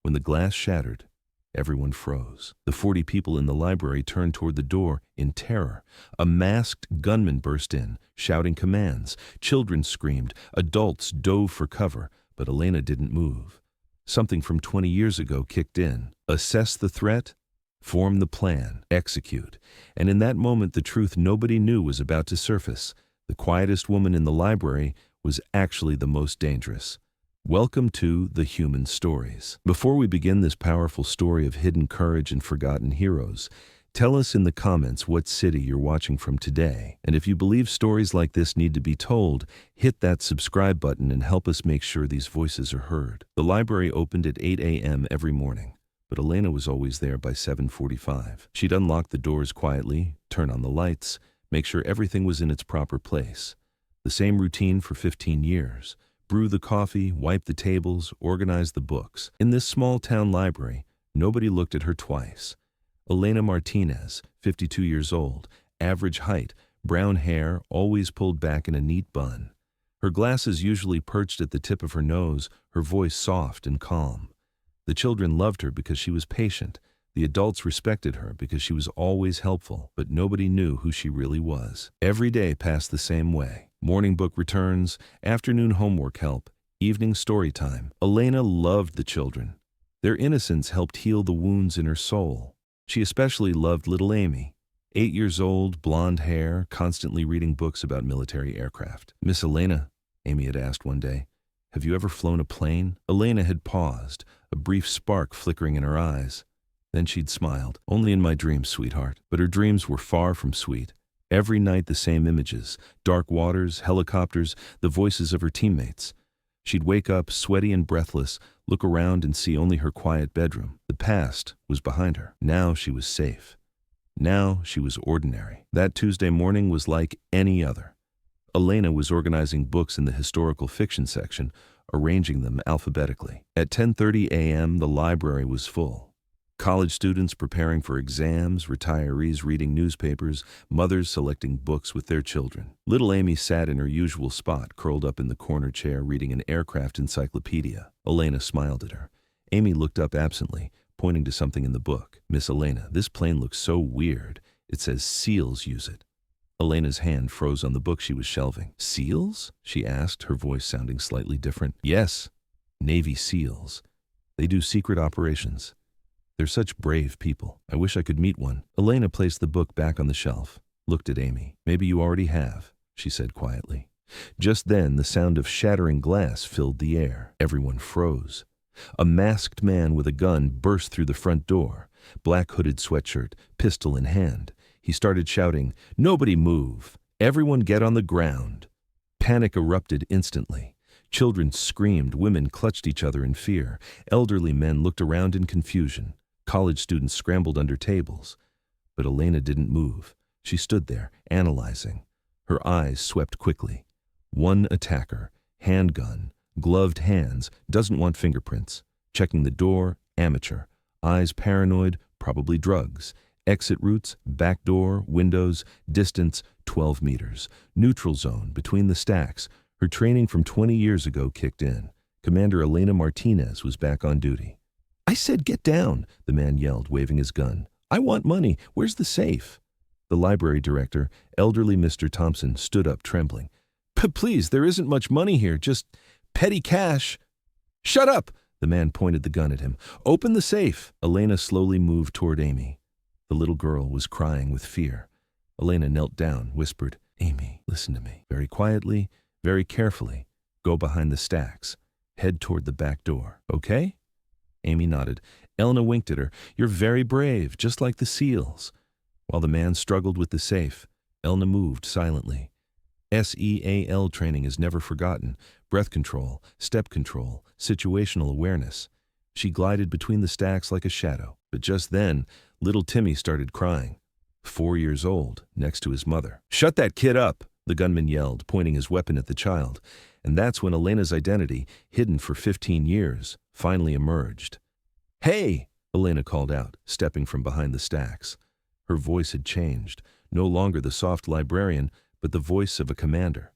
When the glass shattered, everyone froze. The 40 people in the library turned toward the door in terror. A masked gunman burst in, shouting commands. Children screamed. Adults dove for cover, but Elena didn't move. Something from 20 years ago kicked in. Assess the threat, form the plan, execute. And in that moment, the truth nobody knew was about to surface. The quietest woman in the library was actually the most dangerous. Welcome to The Human Stories. Before we begin this powerful story of hidden courage and forgotten heroes, tell us in the comments what city you're watching from today. And if you believe stories like this need to be told, hit that subscribe button and help us make sure these voices are heard. The library opened at 8 a.m. every morning, but Elena was always there by 7:45. She'd unlock the doors quietly, turn on the lights, make sure everything was in its proper place. The same routine for 15 years. Brew the coffee, wipe the tables, organize the books. In this small-town library, nobody looked at her twice. Elena Martinez, 52 years old, average height, brown hair, always pulled back in a neat bun. Her glasses usually perched at the tip of her nose, her voice soft and calm. The children loved her because she was patient. The adults respected her because she was always helpful, but nobody knew who she really was. Every day passed the same way. Morning book returns, afternoon homework help, evening story time. Elena loved the children. Their innocence helped heal the wounds in her soul. She especially loved little Amy, 8 years old, blonde hair, constantly reading books about military aircraft. "Miss Elena," Amy had asked one day, "have you ever flown a plane?" Elena had paused, a brief spark flickering in her eyes. Then she'd smiled. "Only in my dreams, sweetheart." But her dreams were far from sweet. Every night the same images, dark waters, helicopters, the voices of her teammates. She'd wake up, sweaty and breathless, look around and see only her quiet bedroom. The past was behind her. Now she was safe. Now she was ordinary. That Tuesday morning was like any other. Elena was organizing books in the historical fiction section, arranging them alphabetically. At 10:30 a.m., the library was full. College students preparing for exams, retirees reading newspapers, mothers selecting books with their children. Little Amy sat in her usual spot, curled up in the corner chair, reading an aircraft encyclopedia. Elena smiled at her. Amy looked up absently, pointing to something in the book. "Miss Elena, this plane looks so weird. It says SEALs use it." Elena's hand froze on the book she was shelving. "SEALs?" she asked, her voice sounding slightly different. "Yes, Navy SEALs. They do secret operations. They're such brave people. I wish I could meet one." Elena placed the book back on the shelf, looked at Amy. "Maybe you already have," she said quietly. Just then, the sound of shattering glass filled the air. Everyone froze. A masked man with a gun burst through the front door, black hooded sweatshirt, pistol in hand. He started shouting, "Nobody move! Everyone get on the ground!" Panic erupted instantly. Children screamed, women clutched each other in fear. Elderly men looked around in confusion. College students scrambled under tables. But Elena didn't move. She stood there, analyzing. Her eyes swept quickly. One attacker, handgun, gloved hands, doesn't want fingerprints. Checking the door, amateur. Eyes paranoid, probably drugs. Exit routes, back door, windows, distance, 12 meters. Neutral zone, between the stacks. Her training from 20 years ago kicked in. Commander Elena Martinez was back on duty. "I said get down," the man yelled, waving his gun. "I want money. Where's the safe?" The library director, elderly Mr. Thompson, stood up trembling. Please, there isn't much money here, just petty cash." "Shut up!" The man pointed the gun at him. "Open the safe." Elena slowly moved toward Amy. The little girl was crying with fear. Elena knelt down, whispered, "Amy, listen to me." Very quietly, very carefully. "Go behind the stacks. Head toward the back door. Okay?" Amy nodded. Elena winked at her. "You're very brave, just like the SEALs." While the man struggled with the safe, Elena moved silently. SEAL training is never forgotten. Breath control, step control, situational awareness. She glided between the stacks like a shadow. But just then, little Timmy started crying. 4 years old, next to his mother. "Shut that kid up!" the gunman yelled, pointing his weapon at the child. And that's when Elena's identity, hidden for 15 years, finally emerged. "Hey!" Elena called out, stepping from behind the stacks. Her voice had changed, no longer the soft librarian, but the voice of a commander.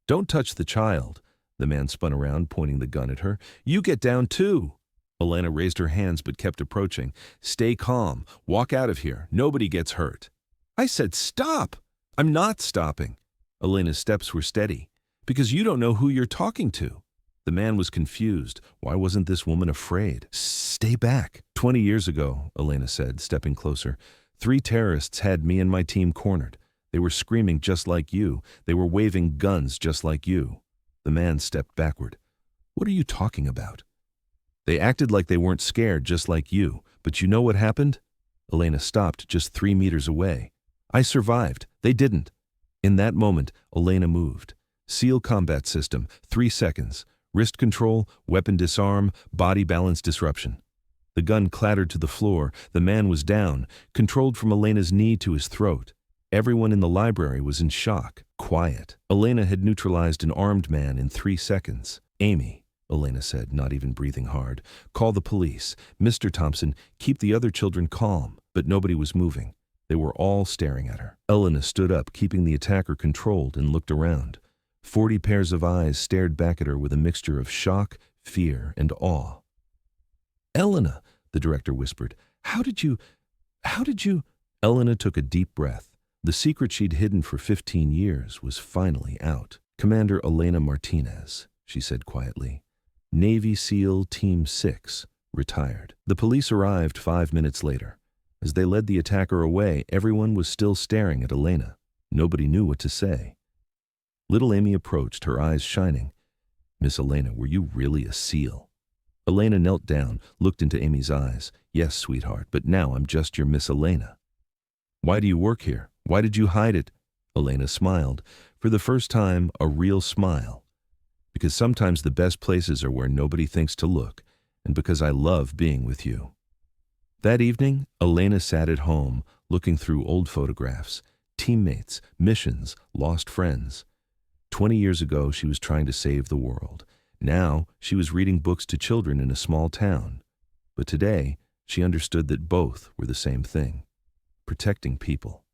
"Don't touch the child." The man spun around, pointing the gun at her. "You get down too." Elena raised her hands but kept approaching. Stay calm. Walk out of here. Nobody gets hurt. I said stop. I'm not stopping. Elena's steps were steady. Because you don't know who you're talking to. The man was confused. Why wasn't this woman afraid? Stay back. 20 years ago, Elena said, stepping closer, 3 terrorists had me and my team cornered. They were screaming just like you. They were waving guns just like you. The man stepped backward. What are you talking about? They acted like they weren't scared just like you. But you know what happened? Elena stopped just 3 meters away. I survived. They didn't. In that moment, Elena moved. SEAL combat system, 3 seconds. Wrist control, weapon disarm, body balance disruption. The gun clattered to the floor. The man was down, controlled from Elena's knee to his throat. Everyone in the library was in shock, quiet. Elena had neutralized an armed man in 3 seconds. Amy, Elena said, not even breathing hard, call the police. Mr. Thompson, keep the other children calm. But nobody was moving. They were all staring at her. Elena stood up, keeping the attacker controlled, and looked around. 40 pairs of eyes stared back at her with a mixture of shock, fear, and awe. Elena, the director whispered, how did you? Elena took a deep breath. The secret she'd hidden for 15 years was finally out. Commander Elena Martinez, she said quietly. Navy SEAL Team 6, retired. The police arrived 5 minutes later. As they led the attacker away, everyone was still staring at Elena. Nobody knew what to say. Little Amy approached, her eyes shining. Miss Elena, were you really a SEAL? Elena knelt down, looked into Amy's eyes. Yes, sweetheart, but now I'm just your Miss Elena. Why do you work here? Why did you hide it? Elena smiled. For the first time, a real smile. Because sometimes the best places are where nobody thinks to look, and because I love being with you. That evening, Elena sat at home, looking through old photographs, teammates, missions, lost friends. 20 years ago, she was trying to save the world. Now, she was reading books to children in a small town. But today, she understood that both were the same thing. Protecting people.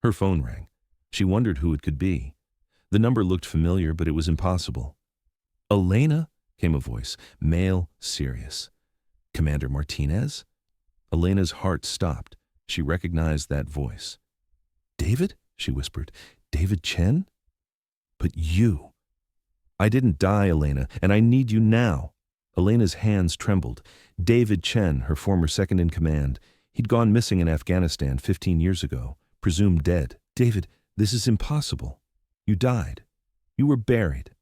Her phone rang. She wondered who it could be. The number looked familiar, but it was impossible. Elena, came a voice, male, serious. Commander Martinez? Elena's heart stopped. She recognized that voice. David? She whispered. David Chen? But you. I didn't die, Elena, and I need you now. Elena's hands trembled. David Chen, her former second-in-command, he'd gone missing in Afghanistan 15 years ago, presumed dead. David, this is impossible. You died. You were buried.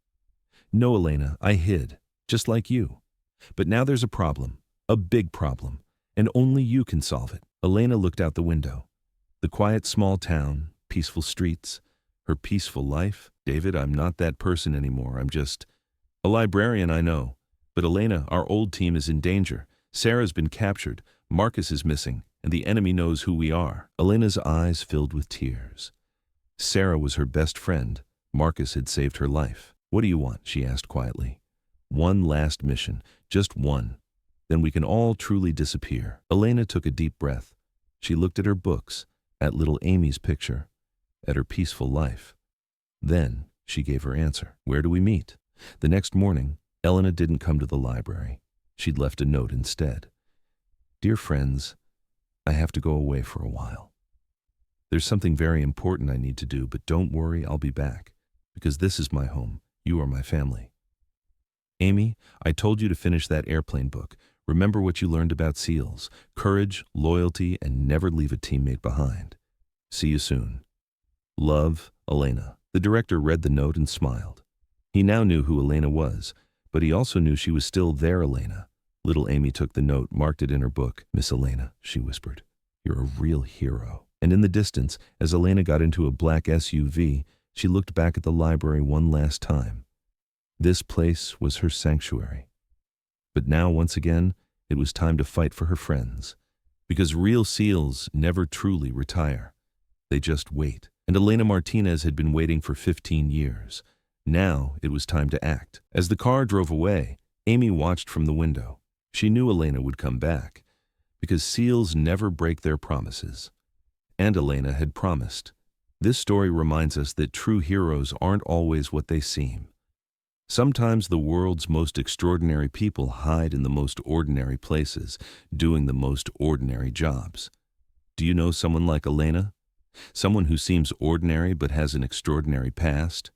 No, Elena, I hid, just like you. But now there's a problem, a big problem, and only you can solve it. Elena looked out the window. The quiet small town, peaceful streets, her peaceful life. David, I'm not that person anymore. I'm just a librarian, I know. But Elena, our old team is in danger. Sarah's been captured. Marcus is missing, and the enemy knows who we are. Elena's eyes filled with tears. Sarah was her best friend. Marcus had saved her life. What do you want? She asked quietly. One last mission, just one. Then we can all truly disappear. Elena took a deep breath. She looked at her books, at little Amy's picture, at her peaceful life. Then she gave her answer. Where do we meet? The next morning, Elena didn't come to the library. She'd left a note instead. Dear friends, I have to go away for a while. There's something very important I need to do, but don't worry, I'll be back. Because this is my home. You are my family. Amy, I told you to finish that airplane book. Remember what you learned about SEALs. Courage, loyalty, and never leave a teammate behind. See you soon. Love, Elena. The director read the note and smiled. He now knew who Elena was, but he also knew she was still their Elena. Little Amy took the note, marked it in her book. Miss Elena, she whispered, you're a real hero. And in the distance, as Elena got into a black SUV, she looked back at the library one last time. This place was her sanctuary. But now, once again, it was time to fight for her friends. Because real SEALs never truly retire. They just wait. And Elena Martinez had been waiting for 15 years. Now it was time to act. As the car drove away, Amy watched from the window. She knew Elena would come back, because SEALs never break their promises. And Elena had promised. This story reminds us that true heroes aren't always what they seem. Sometimes the world's most extraordinary people hide in the most ordinary places, doing the most ordinary jobs. Do you know someone like Elena? Someone who seems ordinary but has an extraordinary past?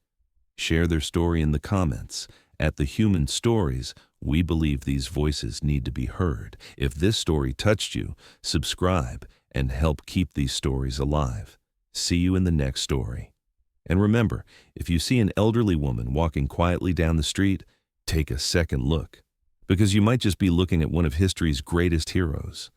Share their story in the comments. At The Human Stories, we believe these voices need to be heard. If this story touched you, subscribe and help keep these stories alive. See you in the next story. And remember, if you see an elderly woman walking quietly down the street, take a second look, because you might just be looking at one of history's greatest heroes.